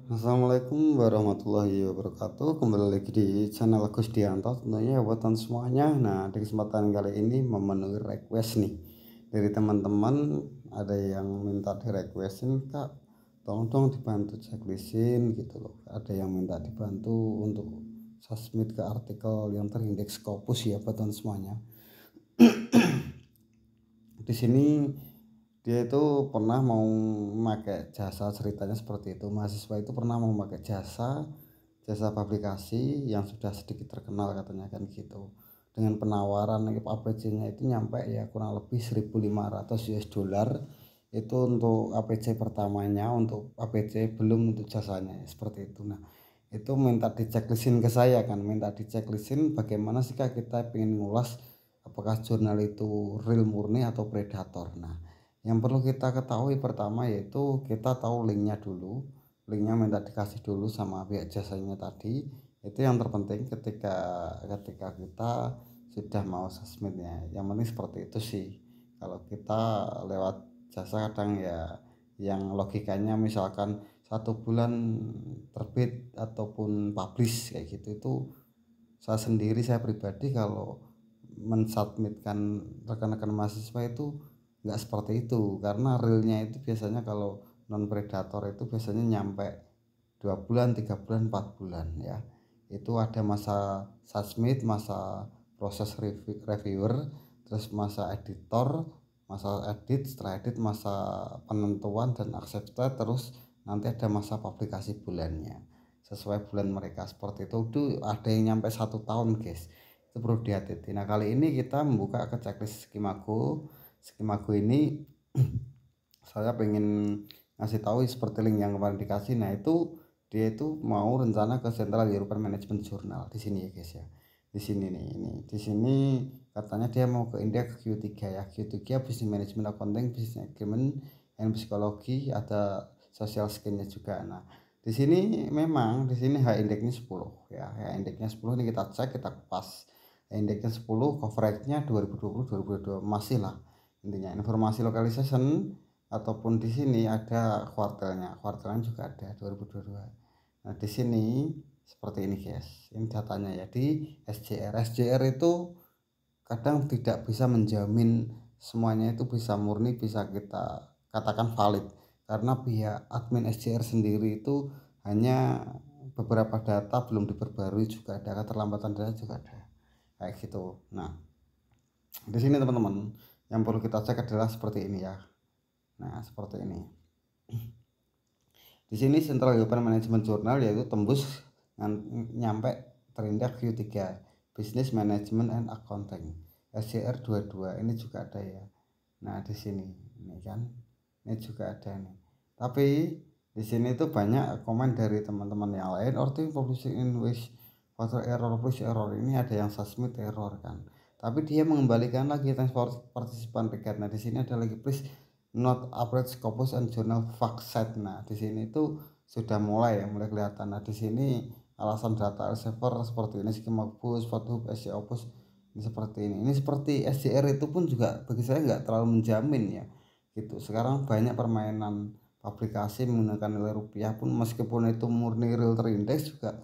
Assalamualaikum warahmatullahi wabarakatuh. Kembali lagi di channel Agus Dianto tentunya ya buat teman semuanya. Nah, di kesempatan kali ini memenuhi request nih dari teman-teman. Ada yang minta di requestin, Kak, tolong dong dibantu checklistin gitu loh. Ada yang minta dibantu untuk submit ke artikel yang terindeks Scopus ya buat teman semuanya. Di sini dia itu pernah mau memakai jasa, ceritanya seperti itu. Mahasiswa itu pernah mau memakai jasa publikasi yang sudah sedikit terkenal katanya kan gitu, dengan penawaran APC-nya itu nyampe ya kurang lebih 1.500 US dollar. Itu untuk APC pertamanya, untuk APC belum untuk jasanya seperti itu. Nah, itu minta di checklistin ke saya kan, minta di checklistin bagaimana sih Kak kita pengen ngulas apakah jurnal itu real murni atau predator. Nah, yang perlu kita ketahui pertama yaitu kita tahu linknya dulu. Linknya minta dikasih dulu sama pihak jasanya tadi. Itu yang terpenting ketika ketika kita sudah mau submitnya. Yang penting seperti itu sih. Kalau kita lewat jasa kadang ya yang logikanya misalkan 1 bulan terbit ataupun publish kayak gitu, itu saya pribadi kalau mensubmitkan rekan-rekan mahasiswa itu nggak seperti itu, karena realnya itu biasanya kalau non predator itu biasanya nyampe 2 bulan, 3 bulan, 4 bulan ya. Itu ada masa submit, masa proses reviewer, terus masa editor, masa edit, setelah edit masa penentuan dan accepted, terus nanti ada masa publikasi bulannya sesuai bulan mereka seperti itu ada yang nyampe 1 tahun guys, itu perlu dihati-hati. Nah, kali ini kita membuka ke checklist Skimago ini. Saya pengen ngasih tahu seperti link yang kemarin dikasih. Nah, itu dia itu mau rencana ke Central European Management Journal di sini ya guys ya. Di sini nih, ini di sini katanya dia mau ke indeks Q3 ya. Q3 Business Management, Accounting, Business Agreement, and Psikologi, ada social skill-nya juga. Nah, di sini memang di sini H indeksnya 10 ya. H indeksnya 10 ini kita cek, kita kupas. H indeksnya 10, coverage-nya 2020 2022 masih lah. Intinya informasi localization ataupun di sini ada kuartalnya juga ada 2022. Nah, di sini seperti ini guys. Ini datanya ya di SJR. SJR itu kadang tidak bisa menjamin semuanya itu bisa murni, bisa kita katakan valid, karena pihak admin SJR sendiri itu hanya beberapa data belum diperbarui, juga ada keterlambatan data juga ada kayak gitu. Nah, di sini teman-teman yang perlu kita cek adalah seperti ini ya. Nah, seperti ini. Di sini Central European Management Journal yaitu tembus nyampe terindeks Q3 Business Management and Accounting SCR 22, ini juga ada ya. Nah, di sini ini kan ini juga ada nih. Tapi di sini itu banyak komen dari teman-teman yang lain, order publishing in which water error push error, ini ada yang submit error kan. Tapi dia mengembalikan lagi thanks for participant record. Nah, di sini ada lagi please not upload Scopus and journal fact set. Nah, di sini itu sudah mulai kelihatan. Nah, di sini alasan data server seperti ini, skema bus, foto SC Opus ini seperti ini. Ini seperti SCR itu pun juga bagi saya nggak terlalu menjamin ya. Gitu. Sekarang banyak permainan aplikasi menggunakan nilai rupiah pun meskipun itu murni real terindeks juga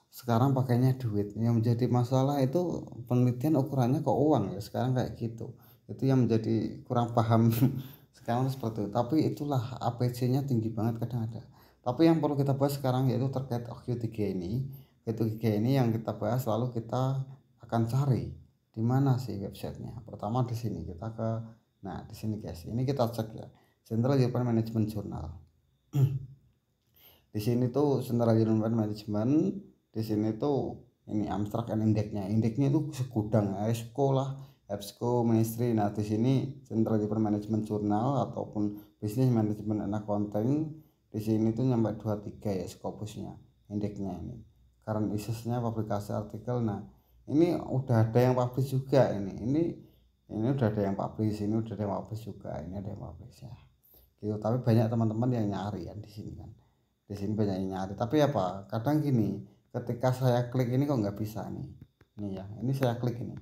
sekarang pakainya duit. Yang menjadi masalah itu penelitian ukurannya kok uang ya sekarang kayak gitu. Itu yang menjadi kurang paham sekarang seperti itu. Tapi itulah APC-nya tinggi banget kadang ada. Tapi yang perlu kita bahas sekarang yaitu terkait Q3 ini. Q3 ini yang kita bahas, lalu kita akan cari di mana sih websitenya. Pertama di sini kita ke, nah di sini guys, ini kita cek ya, Central European Management Journal. Di sini tuh Central European Management, di sini tuh ini abstrak and indeksnya itu segudang ESCO lah, EBSCO, Ministry. Nah, di sini Central European Management Journal ataupun Business Management and Accounting, di sini tuh nyampe 23 ya Scopusnya, indeksnya ini. Current issues-nya publikasi artikel. Nah, ini udah ada yang publish juga ini udah ada yang publish, ini udah ada yang publish juga, ini ada yang publish ya. Gitu. Tapi banyak teman-teman yang nyari kan di sini kan. Di sini banyak yang nyari. Tapi apa? Kadang gini, ketika saya klik ini kok nggak bisa nih. Nih ya, ini saya klik ini.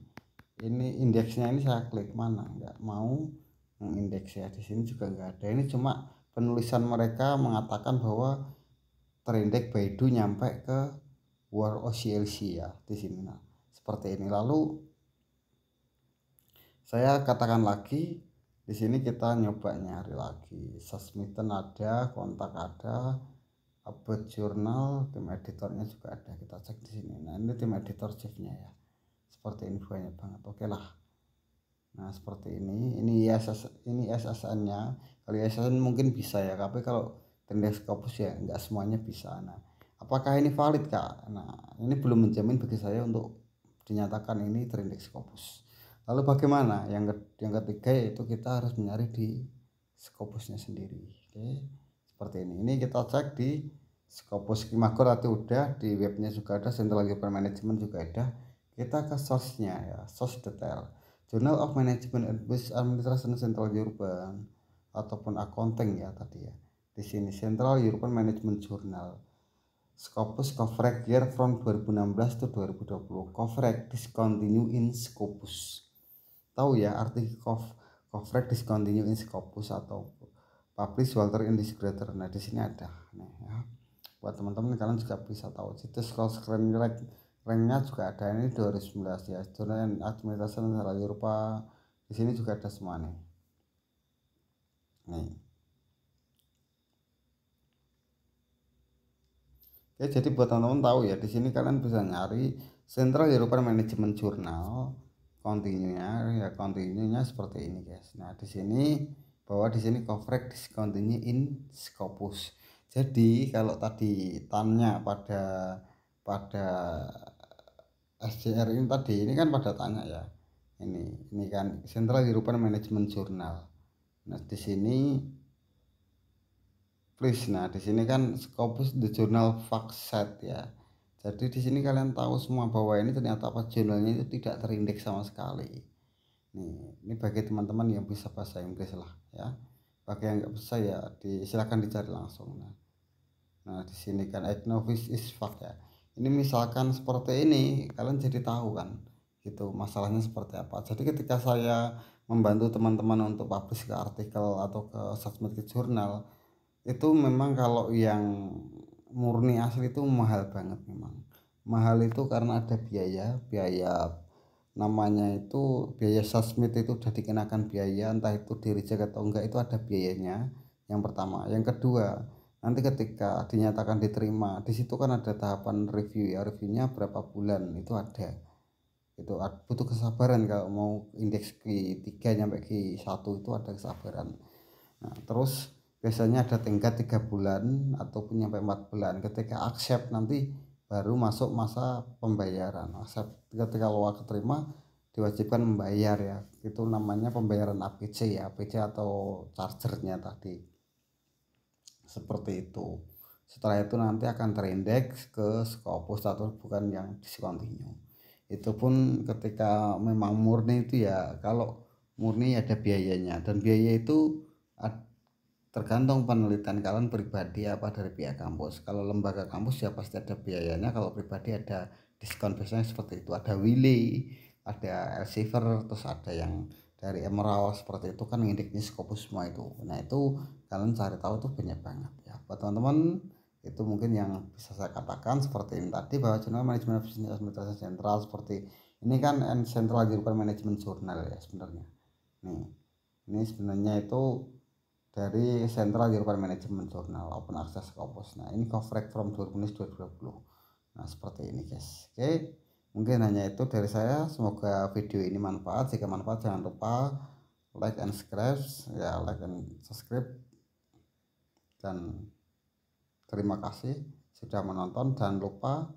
Ini indeksnya ini saya klik mana? Nggak mau indeks ya. Di sini juga nggak ada. Ini cuma penulisan mereka mengatakan bahwa terindeks Baidu nyampe ke World OCLC ya di sini. Nah, seperti ini. Lalu saya katakan lagi, di sini kita nyoba nyari lagi. Susmitten ada, kontak ada, about jurnal, tim editornya juga ada. Kita cek di sini. Nah, ini tim editor chiefnya ya. Seperti ini banyak banget. Oke lah. Nah, seperti ini. Ini SSN-nya. Kalau SSN mungkin bisa ya, tapi kalau Trendek Scopus ya nggak semuanya bisa. Nah, apakah ini valid, Kak? Nah, ini belum menjamin bagi saya untuk dinyatakan ini Trendek Scopus. Lalu bagaimana? Yang ketiga yaitu kita harus mencari di Scopusnya sendiri. Oke. Seperti ini. Ini kita cek di Scopus Kimagor atau udah, di webnya juga ada, Central European Management juga ada. Kita ke source-nya ya, source detail. Journal of Management and Business Administration Central European ataupun accounting ya tadi ya. Di sini Central European Management Journal. Scopus coverage year from 2016 to 2020. Coverage discontinue in Scopus. Tahu ya arti coverage discontinue in Scopus atau publish Walter in Discretor. Nah, di sini ada. Nah, ya. Buat teman-teman kalian juga bisa tahu. Situs screen ranknya juga ada, ini 2019 ya. Jurnal Administration Central Eropa. Di sini juga ada semua nih. Nih. Oke, jadi buat teman-teman tahu ya, di sini kalian bisa nyari Central European Management Journal, continue-nya seperti ini guys. Nah, di sini bahwa di sini coverage discontinue in Scopus. Jadi kalau tadi tanya pada SJR ini kan pada tanya ya. Ini kan Central European Management Journal. Nah, di sini please. Nah, di sini kan Scopus the Journal Fact Set ya. Jadi di sini kalian tahu semua bahwa ini ternyata apa jurnalnya itu tidak terindeks sama sekali. Ini bagi teman-teman yang bisa bahasa Inggris lah ya. Bagi yang nggak bisa ya silakan dicari langsung. Nah, di sini kan Agnovis is fact ya. Ini misalkan seperti ini, kalian jadi tahu kan gitu masalahnya seperti apa. Jadi ketika saya membantu teman-teman untuk publish ke artikel atau ke submit ke jurnal, itu memang kalau yang murni asli itu mahal banget memang. Mahal itu karena ada biaya namanya itu biaya submit itu udah dikenakan biaya, entah itu di reject atau enggak itu ada biayanya. Yang pertama, yang kedua, nanti ketika dinyatakan diterima di situ kan ada tahapan review ya, reviewnya berapa bulan itu ada. Itu butuh kesabaran kalau mau indeks Q3 sampai Q1 itu ada kesabaran. Nah, terus biasanya ada tingkat 3 bulan ataupun sampai 4 bulan. Ketika accept nanti baru masuk masa pembayaran. Accept ketika lo keterima diwajibkan membayar ya. Itu namanya pembayaran APC ya, APC atau chargernya tadi. Seperti itu. Setelah itu nanti akan terindeks ke Scopus atau bukan yang discontinue. Itu pun ketika memang murni itu ya, kalau murni ada biayanya, dan biaya itu tergantung penelitian kalian pribadi apa dari pihak kampus. Kalau lembaga kampus ya pasti ada biayanya, kalau pribadi ada diskon biasanya seperti itu. Ada Willy, ada Elsevier, terus ada yang dari Emerald seperti itu kan indeknya Scopus semua itu. Nah, itu kalian cari tahu tuh banyak banget ya. Buat teman-teman itu mungkin yang bisa saya katakan seperti ini tadi, bahwa jurnal manajemen bisnis administrasi sentral seperti ini kan Central European Management Journal ya sebenarnya. Ini sebenarnya itu dari Central European Management Journal Open Access Scopus. Nah, ini coverage from 2019-2020. Nah, seperti ini guys. Oke, mungkin hanya itu dari saya. Semoga video ini manfaat. Jika manfaat jangan lupa like and subscribe ya, like and subscribe. Dan terima kasih sudah menonton. Jangan lupa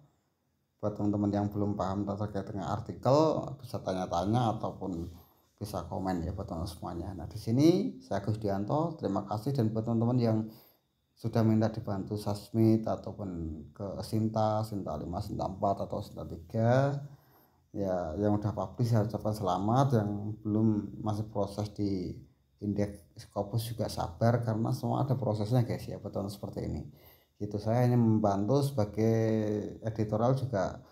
buat teman-teman yang belum paham terkait dengan artikel bisa tanya-tanya ataupun bisa komen ya buat teman-teman semuanya. Nah, di sini saya Gus Dianto, terima kasih. Dan buat teman-teman yang sudah minta dibantu submit ataupun ke Sinta 5, Sinta 4 atau Sinta 3 ya, yang udah publish saya ucapkan selamat. Yang belum masih proses di indeks Scopus juga sabar, karena semua ada prosesnya guys ya, betul seperti ini gitu. Saya hanya membantu sebagai editorial, juga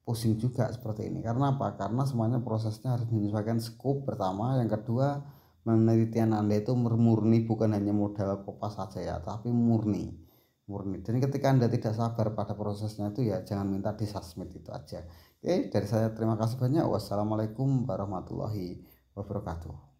pusing juga seperti ini. Karena apa? Karena semuanya prosesnya harus menyesuaikan scope pertama. Yang kedua, penelitian Anda itu murni, bukan hanya modal kopas saja ya, tapi murni. murni. Dan ketika Anda tidak sabar pada prosesnya itu ya jangan minta di sosmed, itu aja. Oke, dari saya terima kasih banyak. Wassalamualaikum warahmatullahi wabarakatuh.